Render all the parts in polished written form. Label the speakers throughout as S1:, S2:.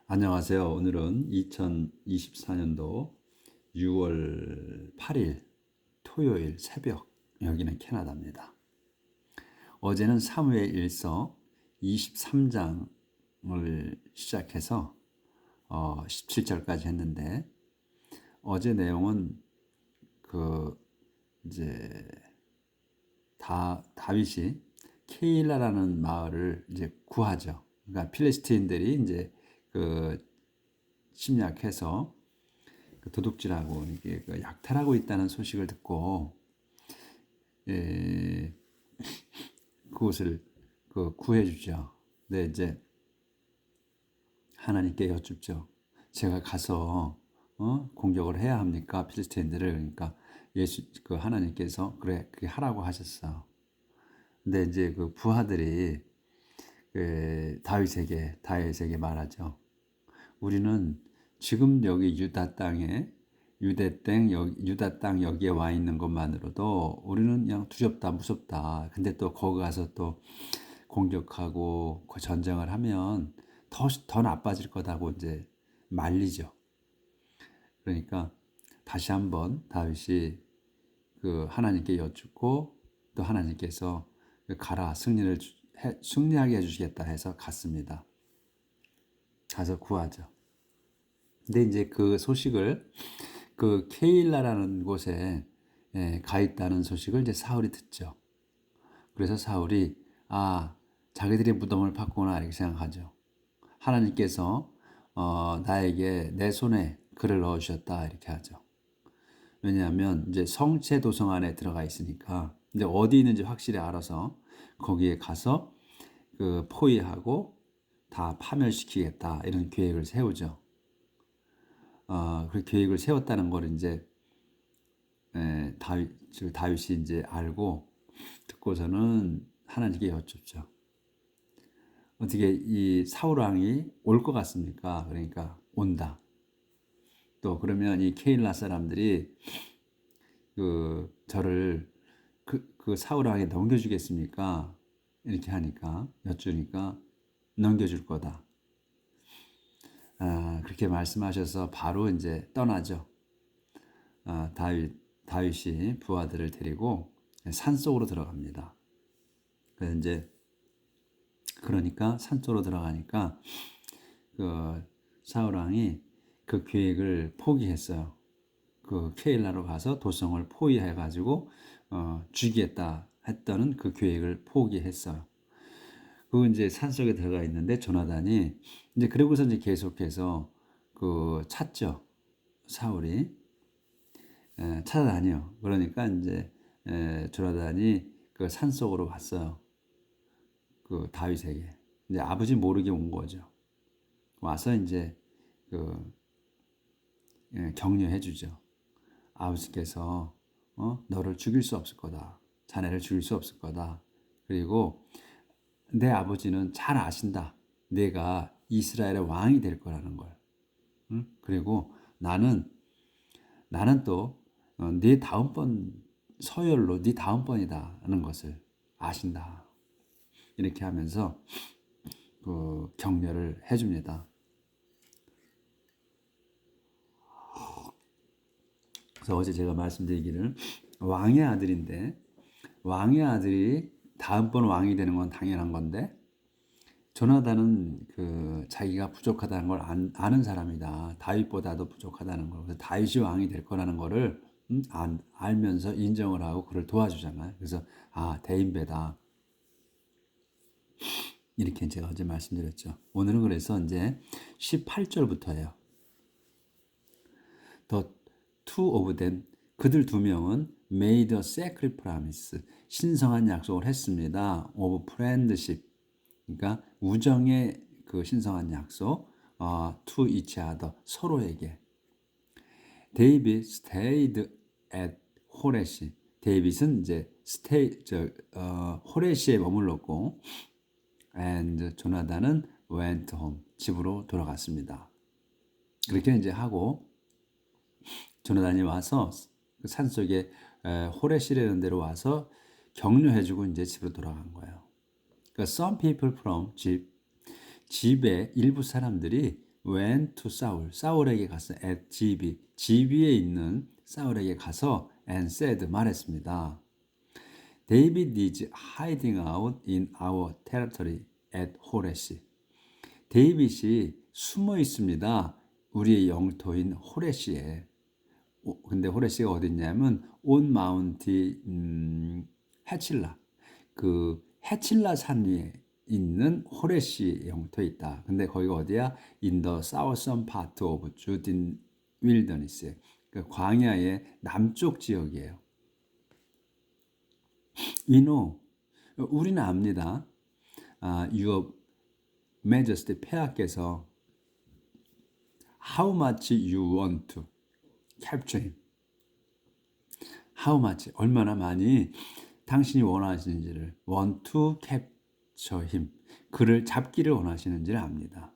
S1: 안녕하세요. 오늘은 2024년도 6월 8일 토요일 새벽, 여기는 캐나다입니다. 어제는 사무엘 1서 23장을 시작해서 17절까지 했는데, 어제 내용은 그 이제 다윗이 케일라라는 마을을 이제 구하죠. 그러니까 필리스틴들이 이제 그 침략해서 그 도둑질하고 이게 그 약탈하고 있다는 소식을 듣고, 예, 그곳을 구해주죠. 근데 이제 하나님께 여쭙죠. 제가 가서 공격을 해야 합니까? 필리스틴들을. 그러니까 하나님께서 그래 그렇게 하라고 하셨어. 근데 이제 그 부하들이 다윗에게 말하죠. 우리는 지금 여기 유다 땅 여기에 와 있는 것만으로도 우리는 그냥 두렵다, 무섭다. 근데 또 거기 가서 또 공격하고 그 전쟁을 하면 더 나빠질 거다고 이제 말리죠. 그러니까 다시 한번 다윗이 그 하나님께 여쭙고, 또 하나님께서 가라, 승리하게 해주시겠다 해서 갔습니다. 가서 구하죠. 근데 이제 그 소식을, 그 케일라라는 곳에 가 있다는 소식을 이제 사울이 듣죠. 그래서 사울이 자기들이 무덤을 팠구나 이렇게 생각하죠. 하나님께서 나에게 내 손에 글을 넣어 주셨다 이렇게 하죠. 왜냐하면 이제 성체 도성 안에 들어가 있으니까 이제 어디 있는지 확실히 알아서 거기에 가서 그 포위하고 다 파멸시키겠다 이런 계획을 세우죠. 그 계획을 세웠다는 걸 이제 다윗이 이제 알고 듣고서는 하나님께 여쭙죠. 어떻게 이 사울 왕이 올 것 같습니까? 그러니까 온다. 또 그러면 이 케일라 사람들이 저를 그 사울 왕에 넘겨주겠습니까? 이렇게 하니까, 여쭈니까 넘겨줄 거다. 그렇게 말씀하셔서 바로 이제 떠나죠. 다윗이 부하들을 데리고 산 속으로 들어갑니다. 그래서 이제 그러니까 산 속으로 들어가니까 그 사울 왕이 그 계획을 포기했어요. 그 케일라로 가서 도성을 포위해 가지고 죽이겠다 했던 그 계획을 포기했어요. 그 이제 산속에 들어가 있는데 조나단이 이제 그러고서 이제 계속해서 찾죠. 사울이 찾아다녀. 그러니까 이제 조나단이 그 산속으로 왔어요. 그 다윗에게 이제 아버지 모르게 온 거죠. 와서 이제 격려해 주죠. 아버지께서 너를 죽일 수 없을 거다. 자네를 죽일 수 없을 거다. 그리고 내 아버지는 잘 아신다. 내가 이스라엘의 왕이 될 거라는 걸. 그리고 나는 또 네 다음번 서열로 네 다음번이다라는 것을 아신다. 이렇게 하면서 그 격려를 해줍니다. 그래서 어제 제가 말씀드리기를, 왕의 아들인데, 왕의 아들이 다음번 왕이 되는 건 당연한 건데, 조나단은 자기가 부족하다는 걸 아는 사람이다. 다윗보다도 부족하다는 걸. 그래서 다윗이 왕이 될 거라는 거를 알면서 인정을 하고 그를 도와주잖아요. 그래서 대인배다. 이렇게 제가 어제 말씀드렸죠. 오늘은 그래서 이제 18절부터예요. The two of them, 그들 두 명은 made a sacred promise, 신성한 약속을 했습니다. of friendship, 그러니까 우정의 그 신성한 약속, to each other, 서로에게. David stayed at 호레시. 데이빗은 이제 호레시에 머물렀고, and 조나단은 went home, 집으로 돌아갔습니다. 그렇게 이제 하고 조나단이 와서 그 산속에 호레시라는 데로 와서 격려해주고 이제 집으로 돌아간 거예요. 그러니까 some people from 집의 일부 사람들이 went to 사울에게 가서 at 지비에 있는 사울에게 가서 and said 말했습니다. David is hiding out in our territory at 호레시. 데이빗이 숨어 있습니다. 우리의 영토인 호레시에. 근데 호레시가 어디 있냐면 온 마운티 해칠라. 그 해칠라 산 위에 있는 호레시 영토에 있다. 근데 거기가 어디야? In the southern part of Judean wilderness. 그 광야의 남쪽 지역이에요. We know. 우리는 압니다. Your Majesty 폐하께서 How much you want to capture him? How much? 얼마나 많이 당신이 원하시는지를 want to capture him. 그를 잡기를 원하시는지를 압니다.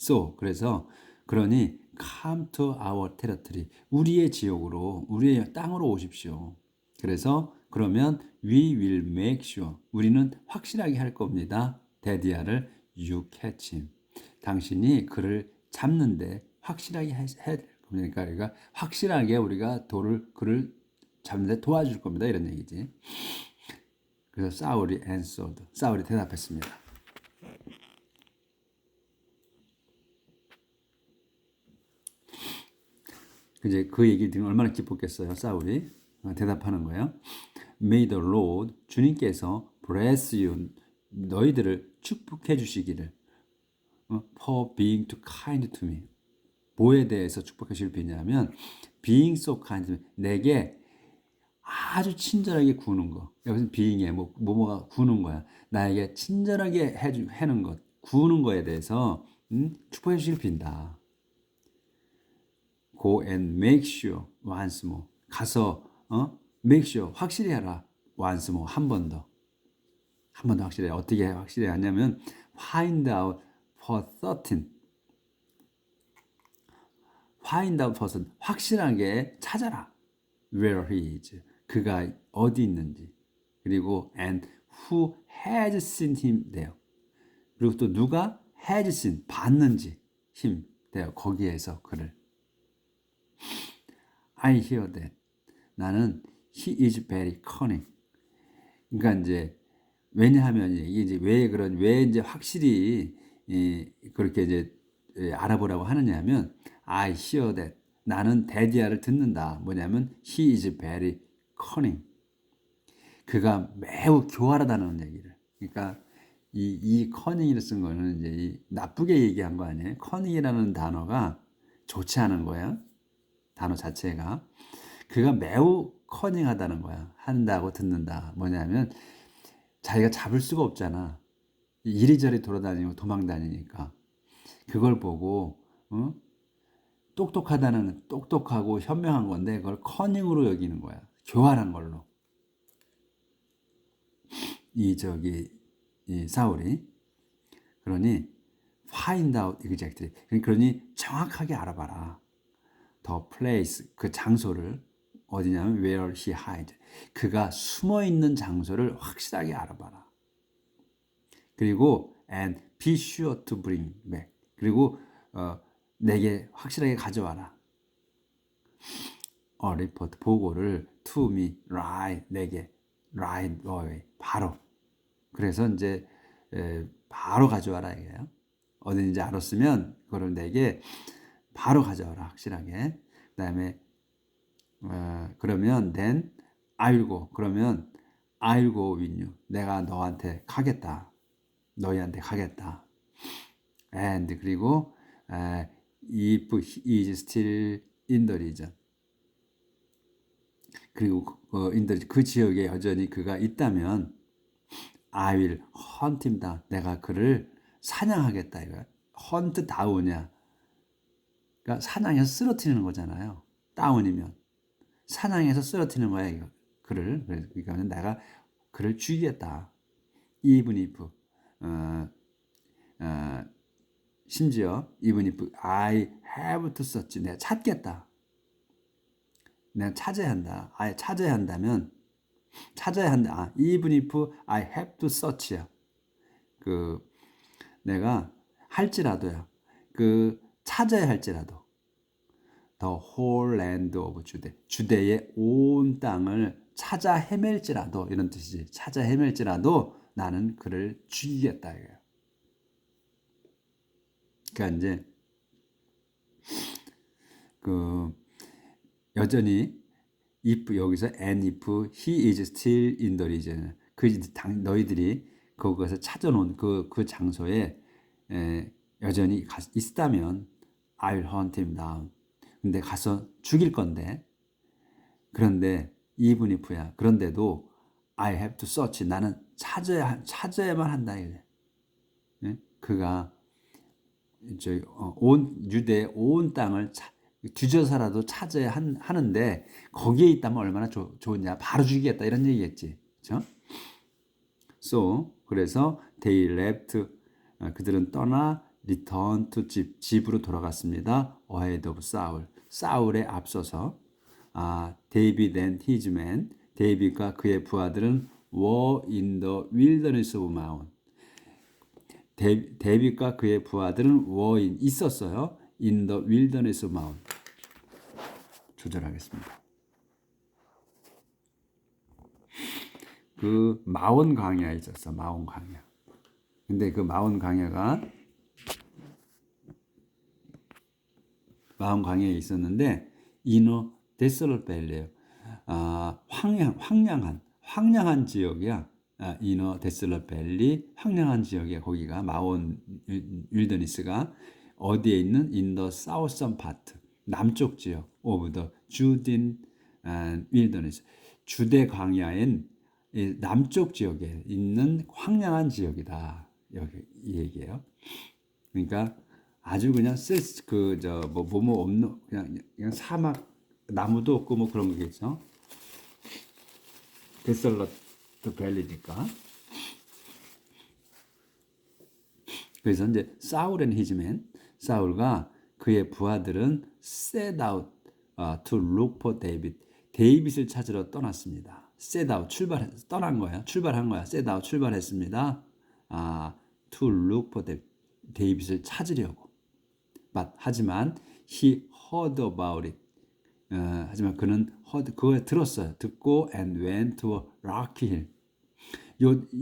S1: So, 그래서 그러니 come to our territory. 우리의 지역으로, 우리의 땅으로 오십시오. 그래서 그러면 we will make sure. 우리는 확실하게 할 겁니다. 데디아를 you catch him. 당신이 그를 잡는데 확실하게 해야 될 겁니다. 그러니까 확실하게 우리가 그를 잡는데 도와줄 겁니다. 이런 얘기지. 그래서 사울이 answered. 사울이 대답했습니다. 이제 그 얘기 들으면 얼마나 기뻤겠어요. 사울이 대답하는 거예요. May the Lord 주님께서 bless you 너희들을 축복해 주시기를 for being too kind to me. 뭐에 대해서 축복해 주실 비냐면 being so kind to me. 내게 아주 친절하게 구는 거. 여기서 being에 뭐가 구는 거야. 나에게 친절하게 해는 것, 구는 거에 대해서 축복해 주실 빈다. Go and make sure once more. 가서 make sure 확실히 해라. once more 한 번 더. 한 번 더 확실히 해. 어떻게 확실히 하냐면 find out for certain. find out for certain. 확실하게 찾아라. where he is. 그가 어디 있는지. 그리고 and who has seen him there. 그리고 또 누가 has seen 봤는지 him there. 거기에서 그를. I hear that. 나는 he is very cunning. 그러니까 이제 왜냐하면 이게 이제 왜 이제 확실히 그렇게 이제 알아보라고 하느냐면 I hear that. 나는 데디아를 듣는다. 뭐냐면 he is very cunning. 그가 매우 교활하다는 얘기를. 그러니까 이 커닝이를 쓴 거는 이제 나쁘게 얘기한 거 아니에요. 커닝이라는 단어가 좋지 않은 거야. 단어 자체가. 그가 매우 커닝하다는 거야. 한다고 듣는다. 뭐냐면 자기가 잡을 수가 없잖아. 이리저리 돌아다니고 도망다니니까. 그걸 보고 똑똑하고 현명한 건데 그걸 커닝으로 여기는 거야. 교활한 걸로. 이 사울이 그러니 find out exactly. 그러니 정확하게 알아봐라. the place 그 장소를 어디냐면 where he hide. 그가 숨어 있는 장소를 확실하게 알아봐라. 그리고 and be sure to bring back. 그리고 내게 확실하게 가져와라. report 보고를 to me right 내게 right away 바로. 그래서 이제 바로 가져와라 이게요. 어딘지 알았으면 그거를 내게 바로 가져와라 확실하게. 그다음에 그러면 then I'll go. 그러면 I'll go with you. 내가 너한테 가겠다. 너희한테 가겠다. And 그리고 if he is still in the region. 그리고 그 지역에 여전히 그가 있다면 I will hunt him down. 내가 그를 사냥하겠다 이거야. hunt down이야. 그러니까 사냥해서 쓰러뜨리는 거잖아요. 다운이면 사냥해서 쓰러뜨리는 거야 이거. 그를. 그러니까 내가 그를 죽이겠다. even if 심지어 even if I have to search. 내가 찾겠다. 내가 찾아야 한다. 아예 찾아야 한다면 찾아야 한다. even if I have to search야. 내가 할지라도야. 찾아야 할지라도 the whole land of Judah 주대의 온 땅을 찾아 헤맬지라도 이런 뜻이지. 찾아 헤맬지라도 나는 그를 죽이겠다 이거예요. 그러니까 이제 그 여전히 if 여기서 and if he is still in the region 너희들이 그것을 찾아놓은 그 장소에 여전히 있다면 I'll hunt him down. 근데 가서 죽일 건데 그런데 even if야. 그런데도 I have to search. 나는 찾아야만 한다 이래. 그가 온 유대의 온 땅을 뒤져서라도 찾아야 하는데 거기에 있다면 얼마나 좋으냐. 바로 죽이겠다 이런 얘기겠지. 그렇죠? So 그래서 they left 그들은 떠나 return to 집으로 돌아갔습니다. ahead of Saul 사울에 앞서서 David and his men 데이빗과 그의 부하들은 were in the wilderness of Maon 데이빗과 그의 부하들은 were 있었어요. in the wilderness of Maon 조절하겠습니다. 그 마온 광야에 있었어. 마온 광야. 근데 그 마온 광야에 있었는데 이노 데솔롯 밸리예요. 황량한 지역이야. 이너 데솔롯 밸리 황량한 지역이야. 거기가 마온 윌더니스가 어디에 있는 인더 사우선 파트 남쪽 지역 오브 더 주딘 윌더니스 주대 광야엔 남쪽 지역에 있는 황량한 지역이다. 여기 이 얘기예요. 그러니까 아주 그냥 뭐뭐 없는 그냥 사막 나무도 없고 뭐 그런 거겠죠. 데솔러트 밸리니까. 그래서 이제 사울앤 히즈맨 사울과 그의 부하들은 set out to look for David. 데이빗을 찾으러 떠났습니다. set out 떠난 거야. 출발한 거야. set out 출발했습니다. to look for David. 데이빗을 찾으려고. 하지만 he heard about it. 하지만 그는 그걸 들었어요. 듣고 and went to a rocky hill.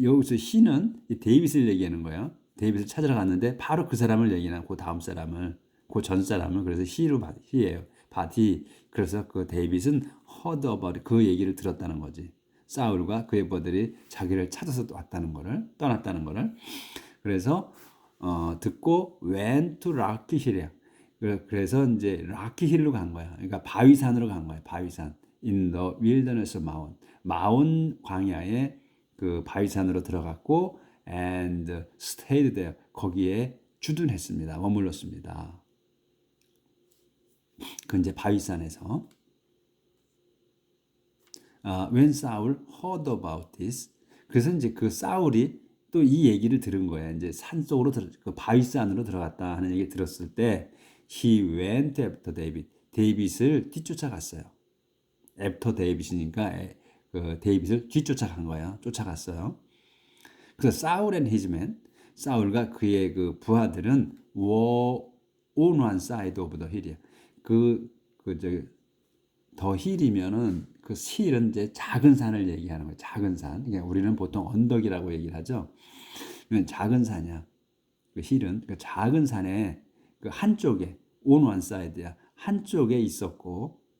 S1: 여기서 he는 데이빗을 얘기하는 거예요. 데이빗을 찾으러 갔는데 바로 그 사람을 얘기하는 그 다음 사람을 그 전 사람을 그래서 he예요. 바디. 그래서 그 데이빗은 heard about it. 그 얘기를 들었다는 거지. 사울과 그의 부하들이 자기를 찾아서 떠났다는 거를. 그래서 듣고 went to rocky hill이야. 그래서 이제 라키힐로 간 거야. 그러니까 바위산으로 간 거야. 바위산. In the wilderness of Maon. 마온 광야에 그 바위산으로 들어갔고 and stayed there. 거기에 주둔했습니다. 머물렀습니다. 그 이제 바위산에서 when Saul heard about this. 그래서 이제 그 사울이 또 이 얘기를 들은 거야. 이제 산 속으로 그 바위산으로 들어갔다 하는 얘기 들었을 때 he went after David. 데이빗을 뒤쫓아갔어요. after David이니까 그 데이빗을 뒤쫓아간 거야. 쫓아갔어요. 그래서 사울 and his men, 사울과 그의 그 부하들은 were on one side of the hill이야. 더 힐이면은 그 힐은 이제 작은 산을 얘기하는 거예요. 작은 산. 그러니까 우리는 보통 언덕이라고 얘기를 하죠. 작은 산이야. 그 힐은 그 작은 산에 그 한쪽에 on one side야. 한쪽에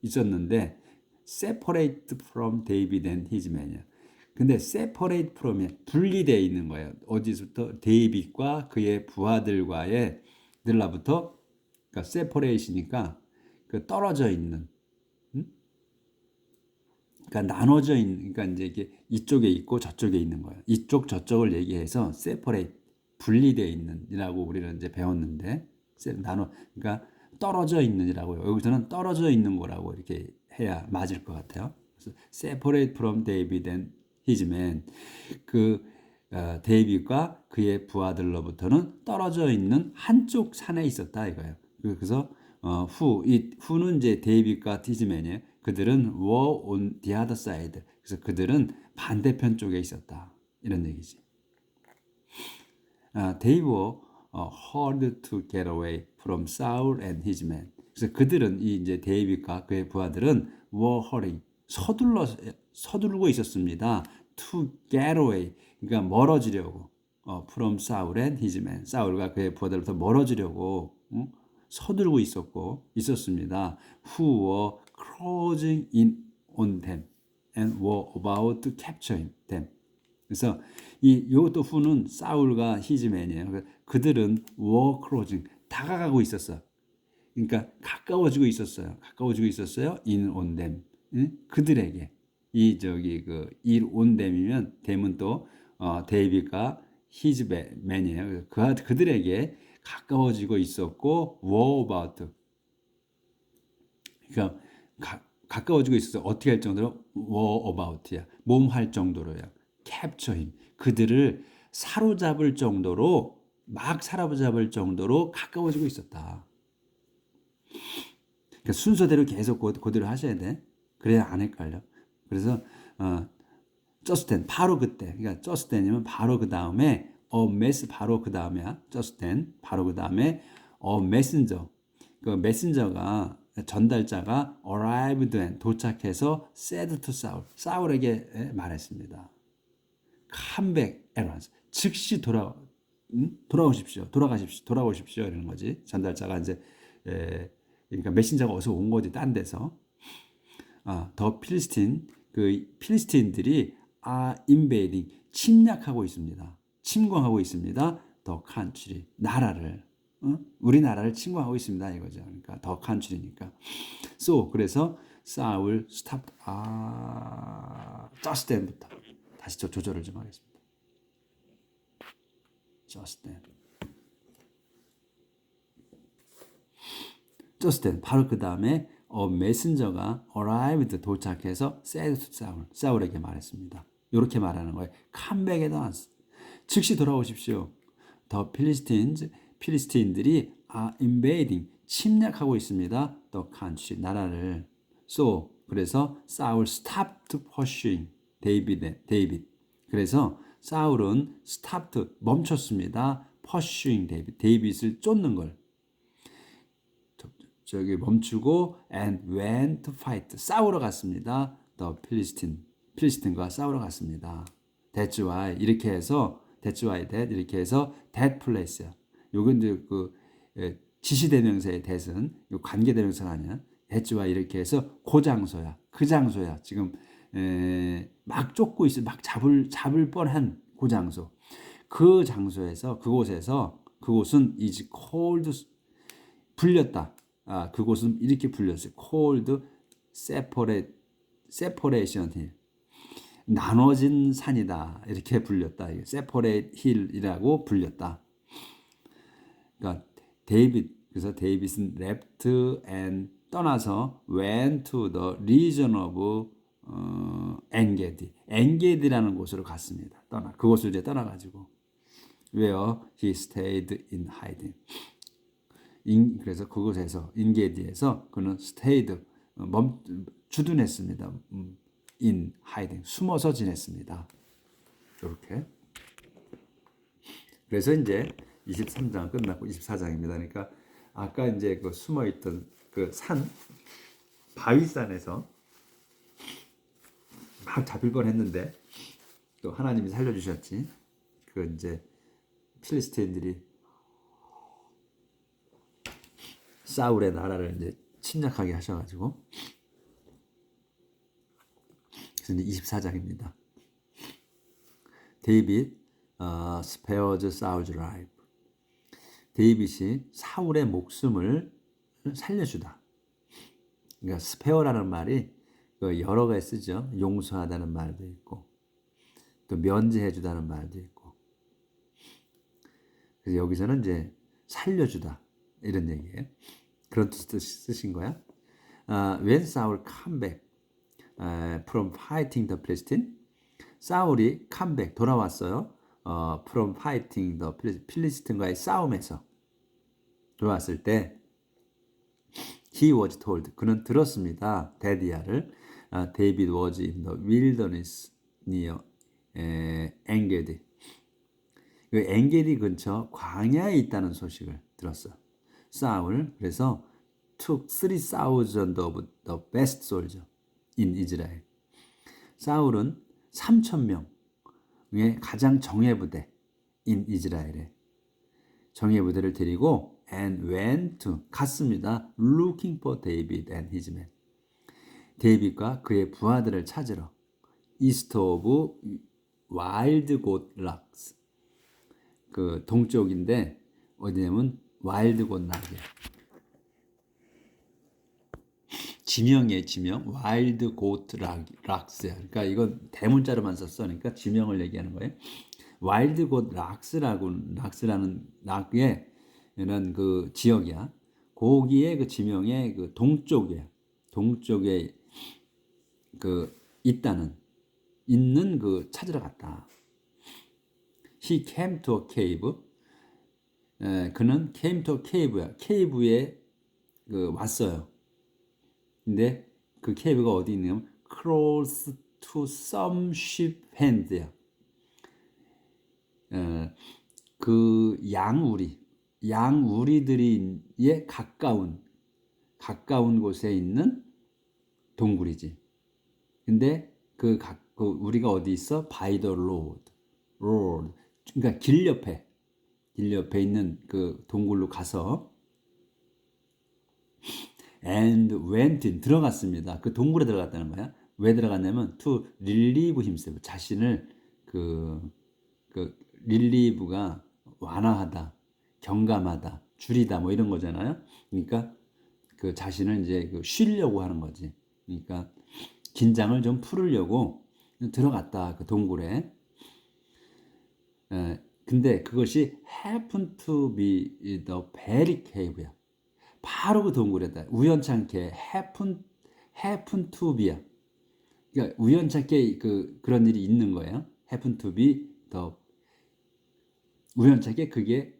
S1: 있었는데 separate from David and his men이야. 근데 separate from에 분리되어 있는 거예요. 어디서부터 데이빗과 그의 부하들과의 들라부터 그러니까 separate이니까 그 떨어져 있는 그러니까 나눠져 있는 그러니까 이제 이게 이쪽에 있고 저쪽에 있는 거예요. 이쪽 저쪽을 얘기해서 separate 분리되어 있는이라고 우리는 이제 배웠는데 그러니까 떨어져 있는이라고요. 여기서는 떨어져 있는 거라고 이렇게 해야 맞을 것 같아요. 그래서 separate from David and his men 데이빗과 그의 부하들로부터는 떨어져 있는 한쪽 산에 있었다 이거예요. 그래서 후는 이제 데이빗과 히즈맨이에요. 그들은 were on the other side. 그래서 그들은 반대편 쪽에 있었다. 이런 얘기지. They were hard to get away from Saul and his men. 그래서 그들은 이 이제 데이빗과 그의 부하들은 were hurrying 서둘고 있었습니다. to get away 그러니까 멀어지려고 from Saul and his men 사울과 그의 부하들로부터 멀어지려고 서둘고 있었습니다. who were closing in on them and were about to capture them. 그래서 이것도 who는 사울과 his men이에요. 그들은 were closing 다가가고 있었어. 그러니까 가까워지고 있었어요. in on them. 그들에게 이 저기 그 in on them이면 them은 또 데이빗과 his men이에요. 그들에게 가까워지고 있었고 were about 그러니까 가까워지고 있어서 어떻게 할 정도로 were about야 몸할 정도로야 capture him 그들을 사로잡을 정도로 가까워지고 있었다. 그러니까 순서대로 계속 그대로 하셔야 돼. 그래야 안 헷갈려. 그래서 just then 바로 그때 그러니까 just then이면 바로 그 다음에 바로 그 다음에야 just then 바로 그 다음에 messenger 그 메신저가 전달자가 arrived when 도착해서 said to Saul 사울에게 말했습니다. come back at once 즉시 돌아오십시오 이러는 거지. 전달자가 이제 그러니까 메신저가 어서 온 거지 딴 데서. 더 필리스틴 그 필리스틴들이 invading 침략하고 있습니다. 침공하고 있습니다. 더 칸츄리 나라를 우리나라를 침공하고 있습니다 이거죠. 그러니까 더 칸츄리니까. So 그래서 사울 스탑 just then부터 다시 조절을 좀 하겠습니다. just then. just then 바로 그 다음에 메신저가 arrived 도착해서 said to 사울에게 말했습니다. 이렇게 말하는 거예요. come back at once 즉시 돌아오십시오. 더 필리스틴들이 invading 침략하고 있습니다. the country 나라를. So 그래서 사울 stopped pursuing 데이빗. 그래서 사울은 stopped 멈췄습니다. pursuing 데이빗을 쫓는 걸. 저기 멈추고 and went to fight 싸우러 갔습니다. the 필리스틴과 싸우러 갔습니다. That's why 이렇게 해서 that place야. 요건 이제 그 지시대명사의 that은 요 관계대명사가 아니야. That's why 이렇게 해서 그 장소야. 지금 막 쫓고 있어. 막 잡을 뻔한 그 장소. 그곳은 is called 불렸다. 그곳은 이렇게 불렸어요. called separation hill. 나눠진 산이다. 이렇게 불렸다. separate hill이라고 불렸다. 그러니까 그래서 데이빗은 left and 떠나서 went to the region of 엔게디. 엔게디라는 곳으로 갔습니다. 그곳을 이제 떠나가지고 where he stayed in hiding. 그래서 그곳에서 인게디에서 그는 stayed 주둔했습니다. in hiding 숨어서 지냈습니다. 이렇게. 그래서 이제 23장 끝났고 24장입니다. 그러니까 아까 이제 그 숨어있던 그 바위산에서 막 잡힐 뻔했는데 또 하나님이 살려주셨지. 그 이제 필리스틴들이 사울의 나라를 이제 침략하게 하셔가지고. 그래서 이제 24장입니다. 데이빗 spares Saul's life. 데이빗이 사울의 목숨을 살려주다. 그러니까 spare라는 말이 여러 가지 쓰죠. 용서하다는 말도 있고 또 면제해주다는 말도 있고. 그래서 여기서는 이제 살려주다 이런 얘기예요. 그런 뜻 쓰신 거야. When Saul come back from fighting the Philistine, 사울이 come back 돌아왔어요. from fighting the 필리스틴과의 싸움에서 돌아왔을 때, he was told 그는 들었습니다. 데디아를 David was in the wilderness near 엔게디. 그 엔게디 근처 광야에 있다는 소식을 들었어. 사울. 그래서 took 3,000 of the best soldier in Israel. 사울은 3,000명의 가장 정예부대 in 이스라엘에 정예부대를 데리고 and went to 갔습니다. looking for David and his men. 데이빗과 그의 부하들을 찾으러 east of wild goat rocks. 그 동쪽인데 어디냐면 와일드 곤 락이야. 지명이에요, 지명. 와일드 고트 락스야. 그러니까 이건 대문자로만 썼어. 그러니까 지명을 얘기하는 거예요. 와일드 고 락스라는 락의 이런 그 지역이야. 거기에 그 지명의 그 동쪽에 그 있는 그 찾으러 갔다. He came to a cave. 그는 came to a cave야. 케이브에 그 왔어요. 근데 그 케이브가 어디 있냐면 close to some sheep hand야. 그 양우리들이에 가까운 곳에 있는 동굴이지. 근데 그 우리가 어디 있어? By the road. 그러니까 길 옆에 있는 그 동굴로 가서 and went in 들어갔습니다. 그 동굴에 들어갔다는 거야. 왜 들어갔냐면 to relieve himself 자신을 그 relieve가 완화하다, 경감하다, 줄이다 뭐 이런 거잖아요. 그러니까 그 자신을 이제 그 쉬려고 하는 거지. 그러니까 긴장을 좀 풀으려고 들어갔다 그 동굴에. 근데 그것이 happen to be the very cave야. 바로 그 동굴에다 우연찮게 happen to be야. 그러니까 우연찮게 그런 일이 있는 거예요. happen to be the 우연찮게 그게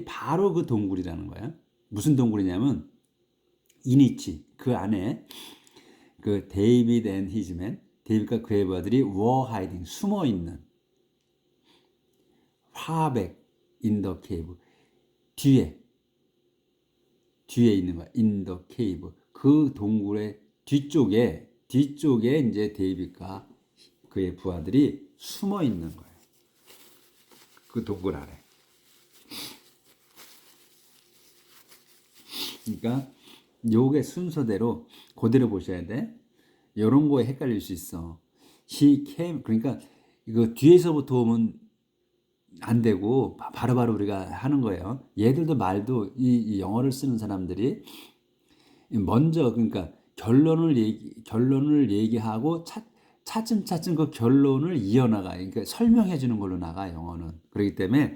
S1: 바로 그 동굴이라는 거야. 무슨 동굴이냐면 이니치 그 안에 그 데이비드 앤 히즈맨 데이비드과 그의 부하들이 were hiding 숨어 있는 화백 in the cave 뒤에 있는 거야. in the cave 그 동굴의 뒤쪽에 이제 데이비드과 그의 부하들이 숨어 있는 거예요. 그 동굴 안에. 그러니까 요게 순서대로 그대로 보셔야 돼. 이런 거에 헷갈릴 수 있어. He came 그러니까 이거 뒤에서부터 오면 안 되고 바로바로 우리가 하는 거예요. 얘들도 말도 이 영어를 쓰는 사람들이 먼저 그러니까 결론을 얘기하고 차츰 그 결론을 이어나가. 그러니까 설명해 주는 걸로 나가 영어는. 그렇기 때문에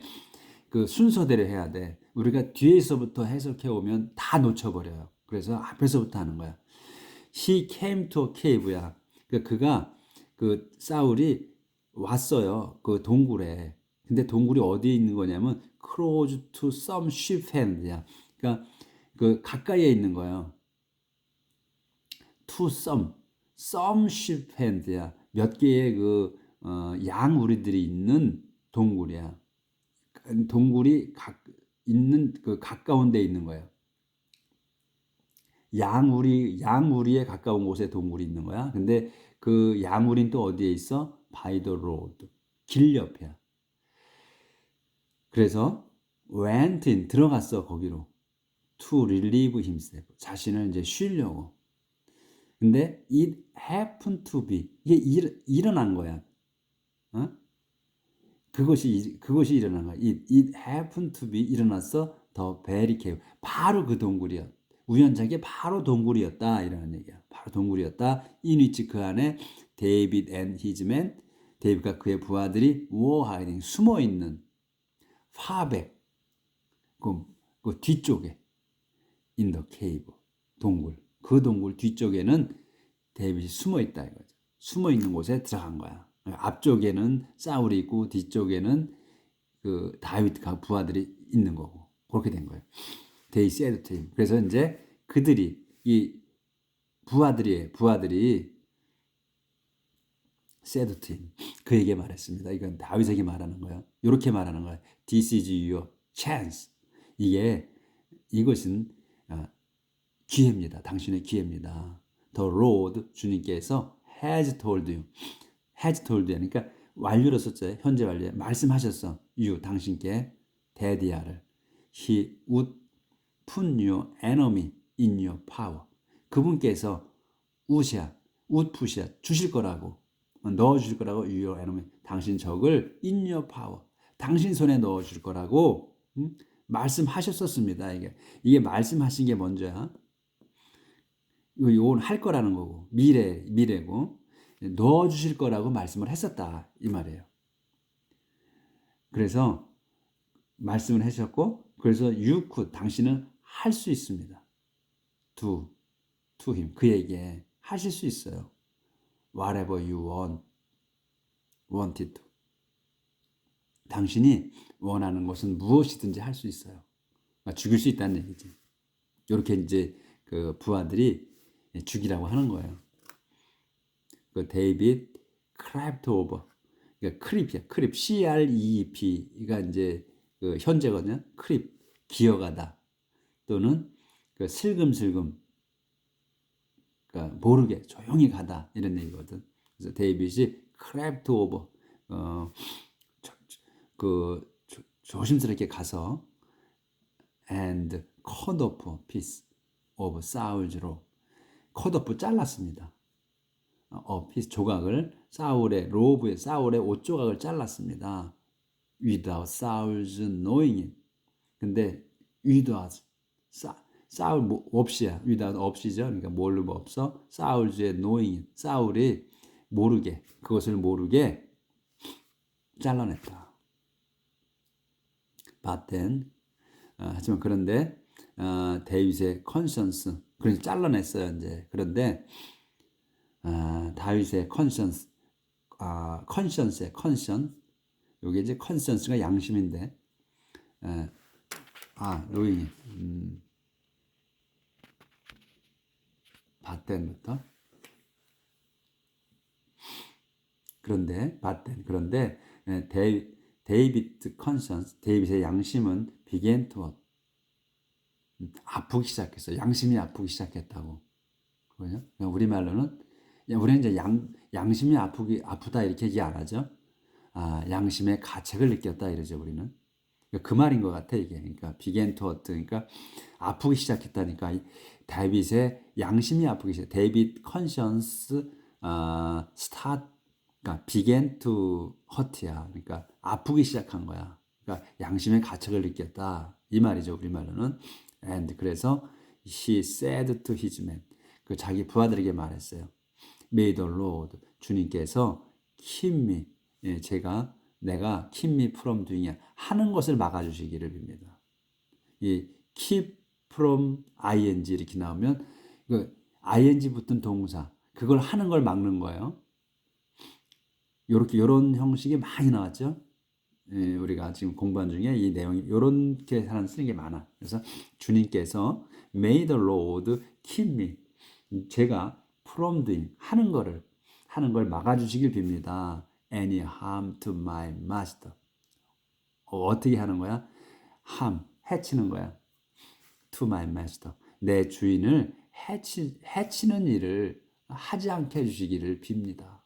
S1: 그 순서대로 해야 돼. 우리가 뒤에서부터 해석해 오면 다 놓쳐버려요. 그래서 앞에서부터 하는 거야. He came to a cave야. 그러니까 그가 그 사울이 왔어요. 그 동굴에. 근데 동굴이 어디에 있는 거냐면 close to some sheep hand야. 그러니까 그 가까이에 있는 거예요. to some sheep hand야. 몇 개의 그 양우리들이 있는 동굴이야. 동굴이 있는 그 가까운 데 있는 거예요. 양우리에 가까운 곳에 동굴이 있는 거야. 근데 그 양우리는 또 어디에 있어? by the road. 길 옆이야. 그래서 went in 들어갔어 거기로. to relieve himself 자신을 이제 쉬려고. 근데 it happened to be 이게 일어난 거야. 어? 그것이 일어난 거야. it happened to be 일어났어. 더 very cave 바로 그 동굴이야. 우연찮게 바로 동굴이었다 이라는 얘기야. 바로 동굴이었다. 인위치 그 안에 데이비드 앤 히즈 맨 데이비드과 그의 부하들이 were hiding 숨어 있는 화백 그 뒤쪽에 in the cave 동굴 그 동굴 뒤쪽에는 데이빗이 숨어 있다 이거죠. 숨어 있는 곳에 들어간 거야. 앞쪽에는 사울이 있고 뒤쪽에는 그 다윗과 부하들이 있는 거고 그렇게 된 거예요. They said to him. 그래서 이제 그들이 이 부하들이 said to him. 그에게 말했습니다. 이건 다윗에게 말하는 거예요. 이렇게 말하는 거예요. This is your chance. 이것은 기회입니다. 당신의 기회입니다. The Lord, 주님께서 has told you. has told you. 그러니까 완료로 썼죠. 현재 완료. 말씀하셨어. you, 당신께 대디아를. He would put your enemy in your power. 그분께서 would put이야. 주실 거라고. 넣어주실 거라고. your enemy. 당신 적을 in your power. 당신 손에 넣어줄 거라고 말씀하셨었습니다. 이게 말씀하신 게 먼저야. 이건 할 거라는 거고 미래고 넣어주실 거라고 말씀을 했었다 이 말이에요. 그래서 말씀을 하셨고 그래서 you could 당신은 할 수 있습니다. to him 그에게 하실 수 있어요. whatever you wanted to 당신이 원하는 것은 무엇이든지 할 수 있어요. 죽일 수 있다는 얘기지. 이렇게 이제 그 부하들이 죽이라고 하는 거예요. 그 데이빗 크랩토버, 그러니까 크립이야. 크립, CREEP가 이제 그 현재거든요. 크립, 기어가다 또는 그 슬금슬금, 그러니까 모르게 조용히 가다 이런 얘기거든. 그래서 데이빗이 크랩토버, 조심스럽게 가서 and cut off piece of Saul's robe. cut off 잘랐습니다. 피스 조각을 사울의 옷 조각을 잘랐습니다. without Saul's knowing it. 근데 without 사울 없이야. without 없이죠. 그러니까 뭘로 없어? 사울의 knowing it. 사울이 모르게 그것을 모르게 잘라냈다. But then 하지만 그런데 데이빗의 컨션스 그래서 잘라냈어요. 이제 그런데 다윗의 컨션스 컨션스의 컨션 요게 이제 컨션스가 양심인데 노잉이 바텐부터 그런데 데이비드 컨션스 데이빗의 양심은 began to 아프기 시작했어. 양심이 아프기 시작했다고. 그죠? 우리말로는 우리는 이제 양심이 아프다 이렇게 얘기 안 하죠. 양심의 가책을 느꼈다 이러죠 우리는. 그 말인 것 같아 이게. 그러니까 began to hurt. 그러니까 아프기 시작했다니까. 데이빗의 양심이 아프기 시작. 데이빗 컨션스 start. 그러니까 began to hurt야. 그러니까 아프기 시작한 거야. 그러니까 양심의 가책을 느꼈다 이 말이죠 우리말로는. And 그래서 he said to his men. 그 자기 부하들에게 말했어요. May the Lord 주님께서 keep me 내가 keep me from doing 하는 것을 막아주시기를 빕니다. 이 keep from ing 이렇게 나오면 그 ing 붙은 동사 그걸 하는 걸 막는 거예요. 이런 형식이 많이 나왔죠. 우리가 지금 공부한 중에 이 내용이 이렇게 쓰는 게 많아. 그래서 주님께서 May the Lord keep me 제가 from doing 하는 걸 막아주시길 빕니다. Any harm to my master. 어떻게 하는 거야? 해치는 거야. To my master. 내 주인을 해치는 일을 하지 않게 해주시기를 빕니다.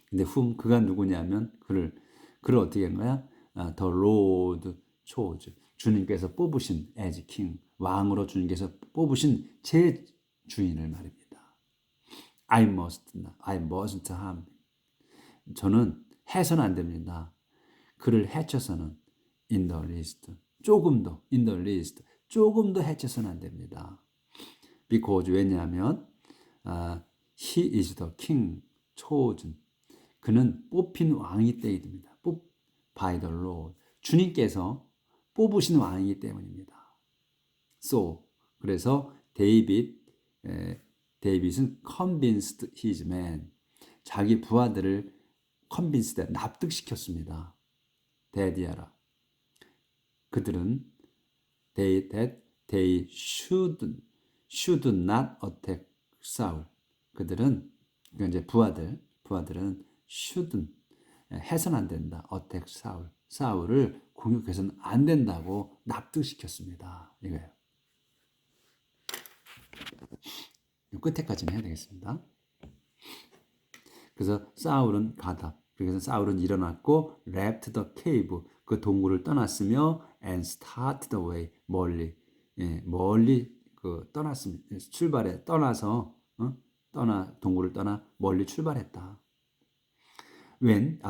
S1: 근데 그가 누구냐면 그를 어떻게 한 거야? The Lord chose. 주님께서 뽑으신 as king. 왕으로 주님께서 뽑으신 제 주인을 말입니다. I mustn't harm. 저는 해서는 안 됩니다. 그를 해쳐서는 in the least. in the least. 조금도 해쳐서는 안 됩니다. Because 왜냐하면 he is the king chosen. 그는 뽑힌 왕이기 때문입니다. by the Lord. 주님께서 뽑으신 왕이기 때문입니다. 그래서 데이빗은 convinced his men. 자기 부하들을 납득시켰습니다. 데디아라. 그들은 they should not attack Saul. 그들은 그러니까 이제 부하들은 shouldn't, 해서는 안 된다. attack 사울을 공격해서는 안 된다고 납득시켰습니다. 이거예요. 끝에까지는 해야 되겠습니다. 그래서 사울은 가다. 그래서 사울은 일어났고 left the cave, 그 동굴을 떠났으며 and started the way, 멀리 그 떠났습니다. 떠나서 동굴을 떠나 멀리 출발했다. then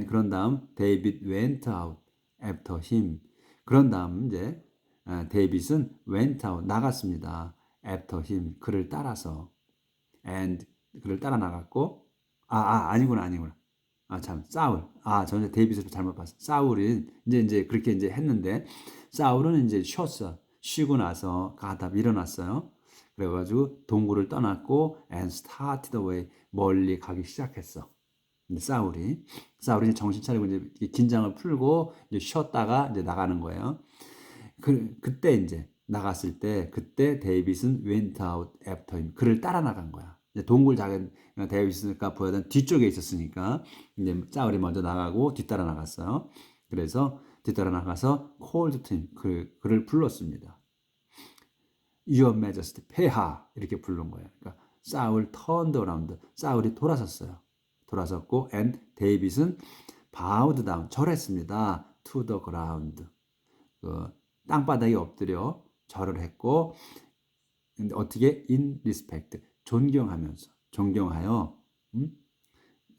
S1: 그런 다음 David went out after him. 그런 다음 이제 데이빗은 went out 나갔습니다. after him 그를 따라서 and 그를 따라 나갔고 아니구나. 참 사울. 저는 데이빗을 잘못 봤어. 사울은 이제 그렇게 이제 했는데 사울은 이제 쉬고 나서 가다 일어났어요. 그래가지고 동굴을 떠났고 and started away 멀리 가기 시작했어. 사울이 이제 정신 차리고 이제 긴장을 풀고 이제 쉬었다가 이제 나가는 거예요. 그때 이제 나갔을 때 그때 데이빗은 went out after him. 그를 따라 나간 거야. 이제 동굴 작은 데이빗이니까 보여던 뒤쪽에 있었으니까 이제 사울이 먼저 나가고 뒤따라 나갔어요. 그래서 뒤따라 나가서 called to him. 그를 불렀습니다. Your Majesty, 폐하 이렇게 부른 거예요. 그러니까 사울 turned around. 사울이 돌아섰고 and 데이빗은 bowed down 절했습니다. to the ground. 땅바닥에 엎드려 절을 했고 근데 어떻게 in respect 존경하여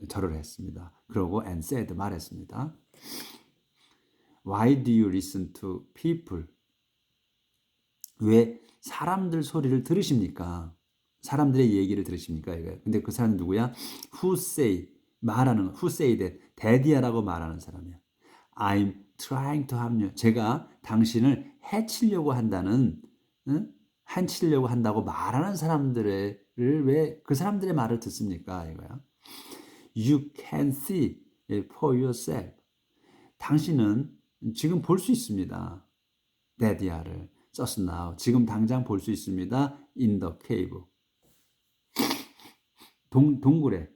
S1: 절을 했습니다. 그러고 and said 말했습니다. Why do you listen to people? 왜 사람들 소리를 들으십니까? 사람들의 얘기를 들으십니까? 이거예요. 근데 그 사람은 누구야? Who say that daddy야라고 말하는 사람이야. I'm trying to harm you. 제가 당신을 해치려고 한다고 말하는 사람들을 왜 그 사람들의 말을 듣습니까? 이거야. You can see for yourself. 당신은 지금 볼 수 있습니다. daddy야를 just now. 지금 당장 볼 수 있습니다. in the cave. 동굴에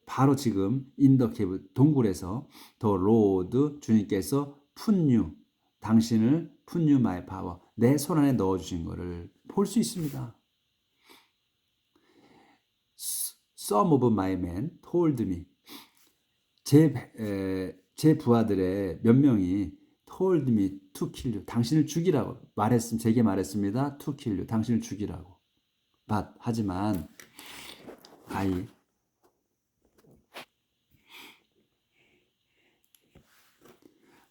S1: 바로 지금 in the cave 동굴에서 the Lord 주님께서 당신을 put you my power 내 손 안에 넣어 주신 것을 볼 수 있습니다. Some of my men told me 제 부하들의 몇 명이 told me to kill you 당신을 죽이라고 제게 말했습니다. to kill you 당신을 죽이라고. 하지만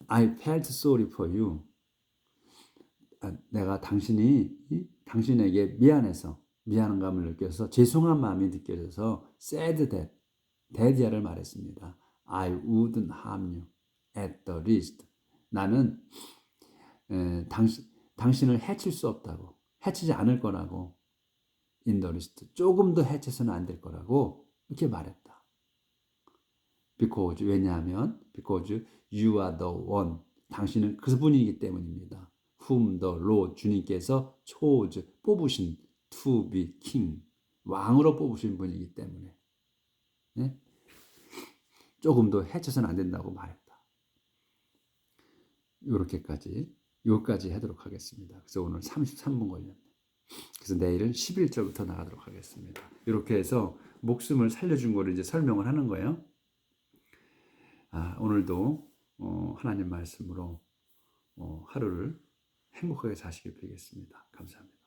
S1: I felt sorry for you. 내가 당신에게 미안한 감을 느껴서 죄송한 마음이 느껴져서 said that daddy야를 말했습니다. I wouldn't harm you at the least. 나는 당신을 해칠 수 없다고 해치지 않을 거라고 in the least 조금도 해쳐서는 안 될 거라고 이렇게 말했다. 왜냐하면 because you are the one 당신은 그분이기 때문입니다. whom the Lord 주님께서 뽑으신 to be king 왕으로 뽑으신 분이기 때문에 네? 조금도 해쳐서는 안 된다고 말했다. 여기까지 하도록 하겠습니다. 그래서 오늘 33분 걸렸네. 그래서 내일은 11절부터 나가도록 하겠습니다. 이렇게 해서 목숨을 살려준 거를 이제 설명을 하는 거예요. 오늘도 하나님 말씀으로 하루를 행복하게 사시길 빌겠습니다. 감사합니다.